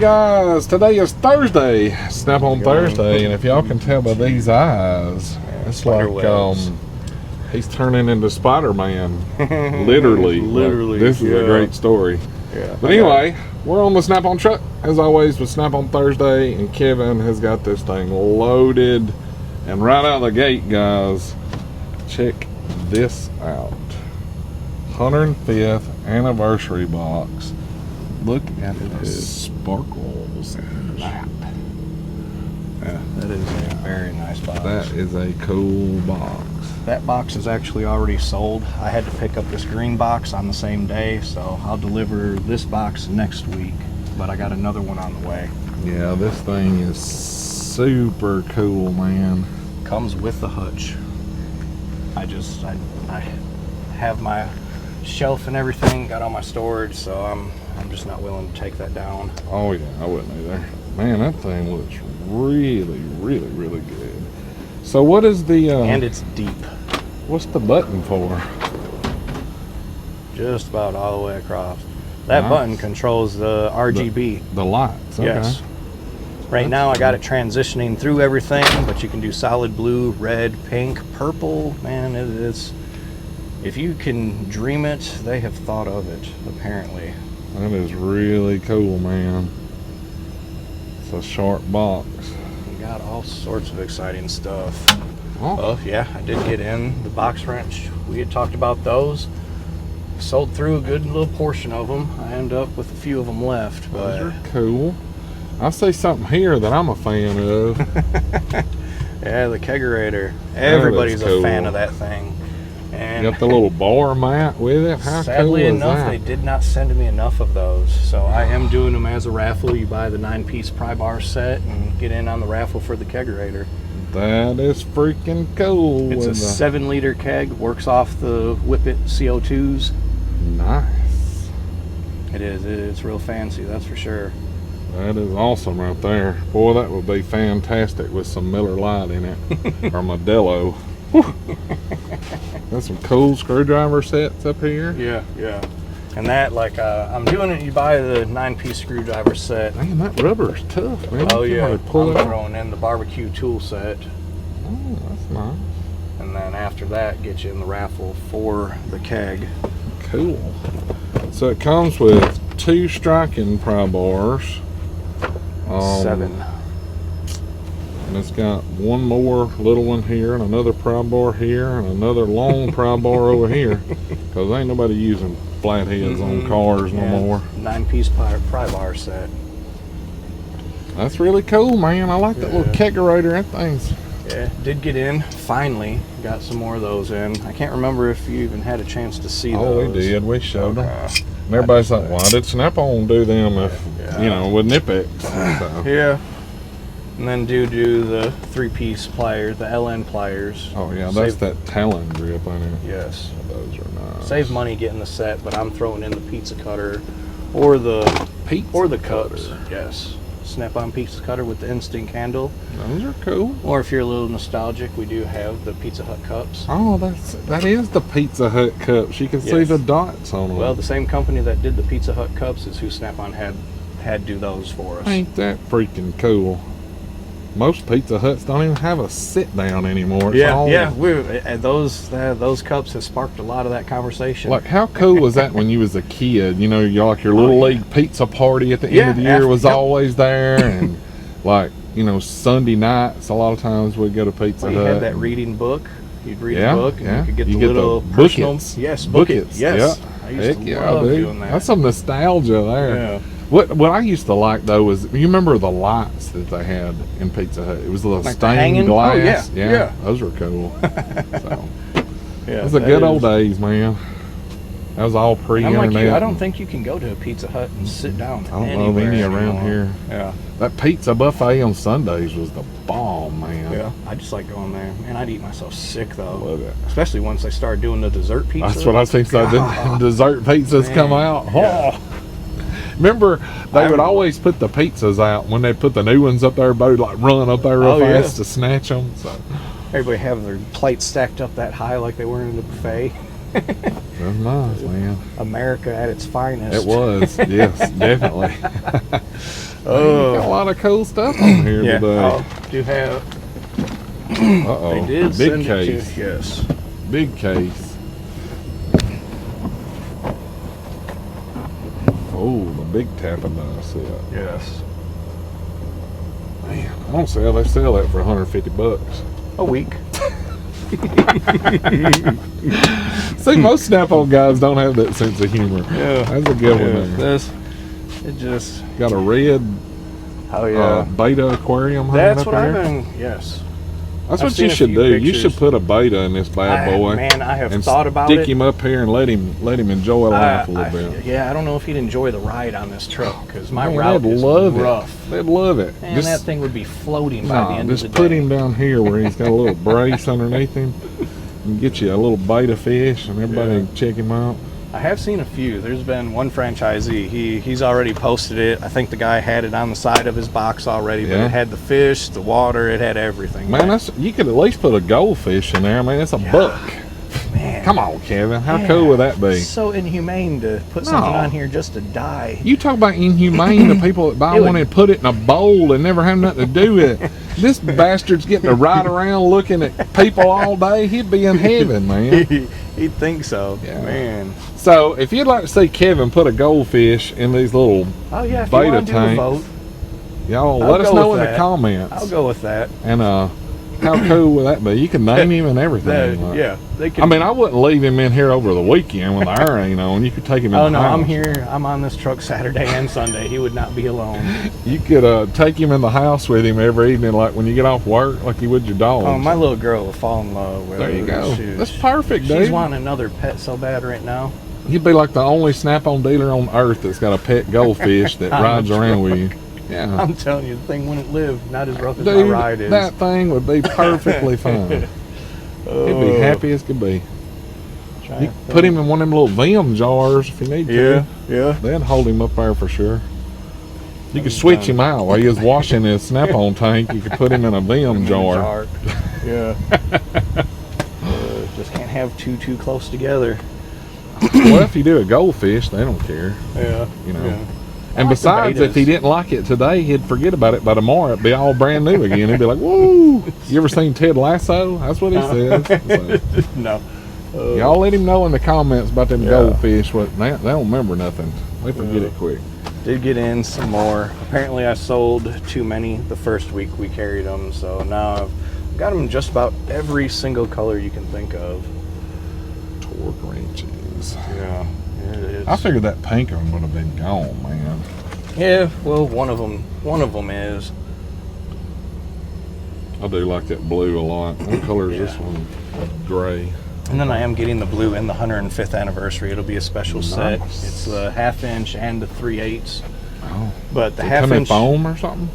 guys, today is Thursday, Snap-on Thursday, and if y'all can tell by these eyes, it's like he's turning into Spider-Man, literally. Like, this is a great story. Yeah. But anyway, we're on the Snap-on truck, as always, with Snap-on Thursday, and Kevin has got this thing loaded, and right out of the gate, guys, check this out. 105th anniversary box. Look at the sparkles in that. Yeah, that is a very nice box. That is a cool box. That box is actually already sold. I had to pick up this green box on the same day, so I'll deliver this box next week, but I got another one on the way. Yeah, this thing is super cool, man. Comes with the Hutch. I have my shelf and everything, got all my storage, so I'm just not willing to take that down. Oh yeah, I wouldn't either. Man, that thing looks really, really, really good. So what is the and it's deep. What's the button for? Just about all the way across. That button controls the RGB. The lights. Okay. Yes. Right now I got it transitioning through everything, but you can do solid blue, red, pink, purple. Man, it is. If you can dream it, they have thought of it, apparently. That is really cool, man. It's a sharp box. We got all sorts of exciting stuff. Oh, yeah, I did get in the box wrench. We had talked about those. Sold through a good little portion of them. I ended up with a few of them left. But those are cool. I see something here that I'm a fan of. Yeah, the kegerator. Everybody's a fan of that thing. And you got the little bar mat with it. How sadly cool is enough, that? they did not send me enough of those. So I am doing them as a raffle. You buy the 9-piece pry bar set and get in on the raffle for the kegerator. That is freaking cool. It's a 7-liter keg. Works off the Whippet CO2s. Nice. It is. It's real fancy, that's for sure. That is awesome right there. Boy, that would be fantastic with some Miller Lite in it. Or Modelo. That's some cool screwdriver sets up here. Yeah. And that, like, I'm doing it, you buy the 9-piece screwdriver set. Man, that rubber is tough, man. Oh, yeah. I'm throwing in the barbecue tool set. Oh, that's nice. And then after that, get you in the raffle for the keg. Cool. So it comes with 2 striking pry bars. 7. And it's got one more little one here, and another pry bar here, and another long pry bar over here. Because ain't nobody using flatheads on cars no more. 9-piece pry bar set. That's really cool, man. I like that little kegerator. That thing's... Yeah, did get in. Finally got some more of those in. I can't remember if you even had a chance to see those. Oh, we did. We showed them. And everybody's like, why did Snap-on do them if, you know, with Nipex? So. Yeah. And then do the 3-piece pliers, the LN pliers. Oh, yeah, that's that Talon grip on it. Yes. Those are nice. Save money getting the set, but I'm throwing in the pizza cutter or the cups. Yes. Snap-on pizza cutter with the instinct handle. Those are cool. Or if you're a little nostalgic, we do have the Pizza Hut cups. Oh, that is the Pizza Hut cups. You can see the dots on them. Well, the same company that did the Pizza Hut cups is who Snap-on had do those for us. Ain't that freaking cool? Most Pizza Huts don't even have a sit down anymore. It's those cups have sparked a lot of that conversation. Like, how cool was that when you was a kid? You know, your little league pizza party at the end of the year was always there, and like, you know, Sunday nights a lot of times we'd go to Pizza Hut. You had that reading book. You'd read a book, and you could get the little personal. Yes, bookets. Yes, I used to love doing that. That's some nostalgia there. Yeah. What I used to like though was, you remember the lights that they had in Pizza Hut? It was a little stained glass. Oh, yeah. Those were cool. So, yeah, it was the good old days, man. That was all pre-internet. Like I don't think you can go to a Pizza Hut and sit down. I don't know any around here. Yeah. That pizza buffet on Sundays was the bomb, man. Yeah. I just like going there. Man, I'd eat myself sick though. Love it. Especially once they started doing the dessert pizza. That's what I think. So the dessert pizzas come out. Yeah. Remember, they would always put the pizzas out when they put the new ones up there. Everybody would like run up there real fast to snatch them. So everybody have their plates stacked up that high like they were in the buffet. That's nice, man. America at its finest. It was, yes, definitely. Oh, got a lot of cool stuff on here today. I do have. They did big send case. it to, yes. Big case. Oh, the big tapping set. Yes. Man, I don't sell. They sell that for $150 a week. See, most Snap-on guys don't have that sense of humor. Yeah, that's a good one there. It just got a red. Oh yeah, beta aquarium. That's what I've been. Yes. That's what you should do. You should put a beta in this bad boy. Man, I have thought about it. Stick him up here and let him enjoy life a little bit. Yeah, I don't know if he'd enjoy the ride on this truck because my route is rough. They'd love it. And that thing would be floating by the end of the day. Just put him down here where he's got a little brace underneath him and get you a little beta fish and everybody can check him out. I have seen a few. There's been one franchisee. He's already posted it. I think the guy had it on the side of his box already, but it had the fish, the water, it had everything. Man, you could at least put a goldfish in there. Man, it's a buck. Man. Come on, Kevin. How cool would that be? So inhumane to put something on here just to die. You talk about inhumane to people that buy one and put it in a bowl and never have nothing to do with it. This bastard's getting to ride around looking at people all day. He'd be in heaven, man. He'd think so. Yeah. Man. So if you'd like to see Kevin put a goldfish in these little beta tanks, y'all let us know in the comments. I'll go with that. And how cool would that be? You can name him and everything. They can. I mean, I wouldn't leave him in here over the weekend when the air ain't on. You could take him in the house. I'm here. I'm on this truck Saturday and Sunday. He would not be alone. You could take him in the house with him every evening, like when you get off work, like you would your dog. Oh, my little girl will fall in love with her. There you go. That's perfect, dude. She's wanting another pet so bad right now. You'd be like the only Snap-on dealer on earth that's got a pet goldfish that rides around with you. Yeah, I'm telling you, the thing wouldn't live. Not as rough as my ride is. That thing would be perfectly fine. He'd be happy as could be. You put him in one of them little Vim jars if you need to. Yeah. They'd hold him up there for sure. You could switch him out while he was washing his Snap-on tank. You could put him in a Vim jar. Yeah. Just can't have too close together. Well, if you do a goldfish, they don't care. Yeah. You know. Yeah. And besides, if he didn't like it today, he'd forget about it by tomorrow. It'd be all brand new again. He'd be like, "Woo! You ever seen Ted Lasso?" That's what he says. So, no. Y'all let him know in the comments about them goldfish. They don't remember nothing. They forget it quick. Did get in some more. Apparently, I sold too many the first week we carried them. So now I've got them in just about every single color you can think of. Torque wrenches. Yeah. I figured that pink one would have been gone, man. Yeah, well, one of them is. I do like that blue a lot. What color is this one? Gray. And then I am getting the blue in the 105th anniversary. It'll be a special set. It's the 1/2 inch and the 3/8. Oh. But the Does it 1/2 come in inch foam or something?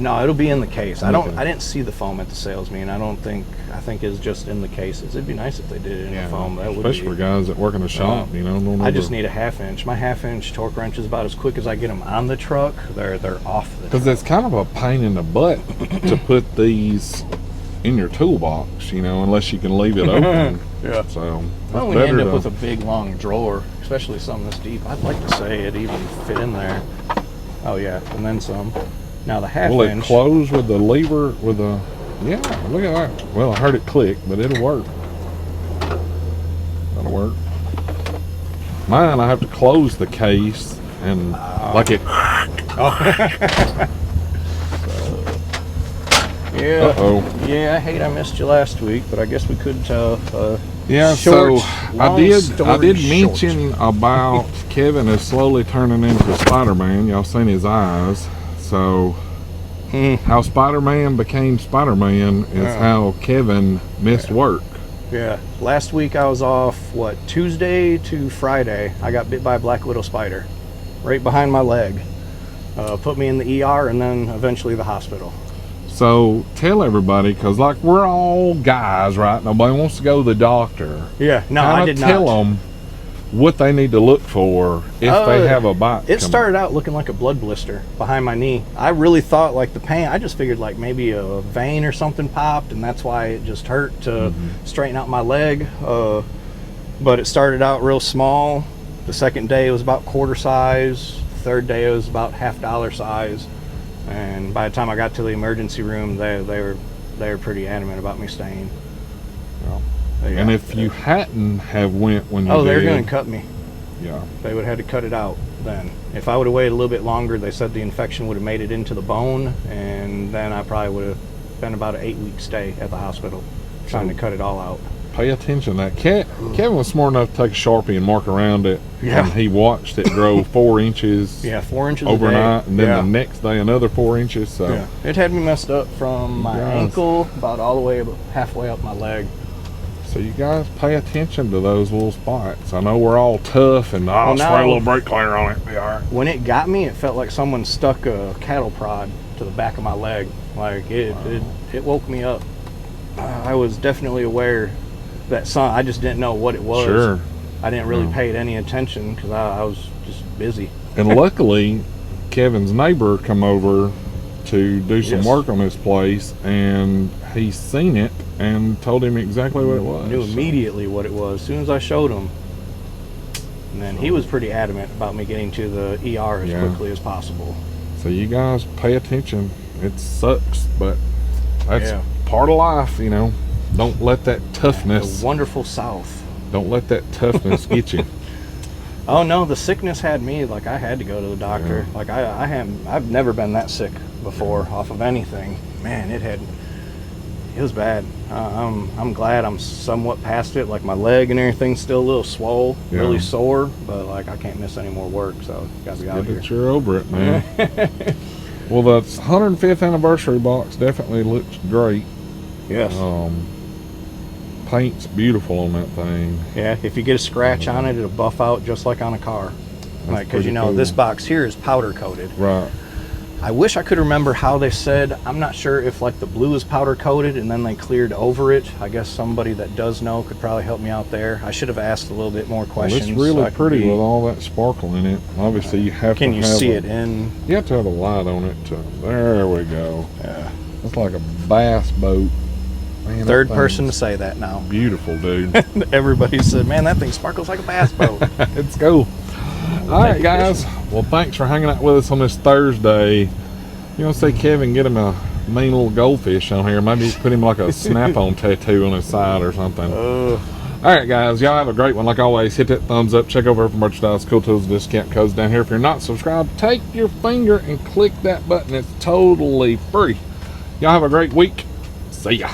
No, it'll be in the case. I didn't see the foam at the sales meeting. I think it's just in the cases. It'd be nice if they did it in the foam. That would especially for guys that work in the shop, you know. I just need a 1/2 inch. My 1/2 inch torque wrench is about as quick as I get them on the truck. They're off the because it's kind of a pain in the butt to put these in your toolbox, you know, unless you can leave it open. Yeah. So well, when you end up with a big long drawer, especially something this deep, I'd like to say it even fit in there. Oh yeah, and then some. Now the 1/2 will inch. Will it close with the lever with the? Yeah, look at that. Well, I heard it click, but it'll work. That'll work. Mine, I have to close the case and like it. Yeah. Yeah, I hate I missed you last week, but I guess we could yeah, so I did mention about Kevin is slowly turning into Spider-Man. Y'all seen his eyes. So how Spider-Man became Spider-Man is how Kevin missed work. Yeah. Last week I was off, Tuesday to Friday. I got bit by a black widow spider right behind my leg. Put me in the ER and then eventually the hospital. So tell everybody, because like we're all guys, right? Nobody wants to go to the doctor. Yeah, no, I did not. Tell them what they need to look for if they have a bite. It started out looking like a blood blister behind my knee. I really thought like the pain, I just figured like maybe a vein or something popped and that's why it just hurt to straighten out my leg. But it started out real small. The second day it was about quarter size. The third day it was about $half size. And by the time I got to the emergency room, they were pretty adamant about me staying. Well, and if you hadn't have went when you they were did, going to cut me. Yeah. They would have had to cut it out then. If I would have waited a little bit longer, they said the infection would have made it into the bone, and then I probably would have been about an 8-week stay at the hospital trying to cut it all out. Pay attention to that. Kevin was smart enough to take a Sharpie and mark around it. Yeah. And he watched it grow 4 inches. Yeah, 4 inches overnight, a day. and then the next day another 4 inches. So yeah. It had me messed up from my ankle about all the way about halfway up my leg. So you guys pay attention to those little spots. I know we're all tough and I'll spray a little brake cleaner on it. Be all right. When it got me, it felt like someone stuck a cattle prod to the back of my leg. Like it woke me up. I was definitely aware that I just didn't know what it was. Sure. I didn't really pay it any attention because I was just busy. And luckily, Kevin's neighbor come over to do some work on his place, and he seen it and told him exactly what it was. Knew immediately what it was as soon as I showed him. And then he was pretty adamant about me getting to the ER as quickly as possible. So you guys pay attention. It sucks, but that's part of life, you know. Don't let that toughness. The wonderful South. Don't let that toughness get you. Oh no, the sickness had me. Like I had to go to the doctor. Yeah. Like I've never been that sick before off of anything. Man, it was bad. I'm glad I'm somewhat past it. Like my leg and everything's still a little swole, really sore, but like I can't miss any more work, so gotta be out here. You're over it, man. Well, the 105th anniversary box definitely looks great. Yes. Paint's beautiful on that thing. Yeah, if you get a scratch on it, it'll buff out just like on a car. Like, because you know, cool. This box here is powder coated. Right. I wish I could remember how they said. I'm not sure if like the blue is powder coated and then they cleared over it. I guess somebody that does know could probably help me out there. I should have asked a little bit more questions. Well, it's really pretty with all that sparkle in it. Obviously, you have to have. Can you see it in? You have to have a light on it. There we go. Yeah. It's like a bass boat. Man, third person to say that now. Beautiful, dude. Everybody said, man, that thing sparkles like a bass boat. It's cool. All right, guys. Well, thanks for hanging out with us on this Thursday. You want to say, Kevin, get him a mean little goldfish on here. Maybe put him like a snap-on tattoo on his side or something. All right, guys. Y'all have a great one. Like always, hit that thumbs up. Check over for merchandise, cool tools, discount codes down here. If you're not subscribed, take your finger and click that button. It's totally free. Y'all have a great week. See ya.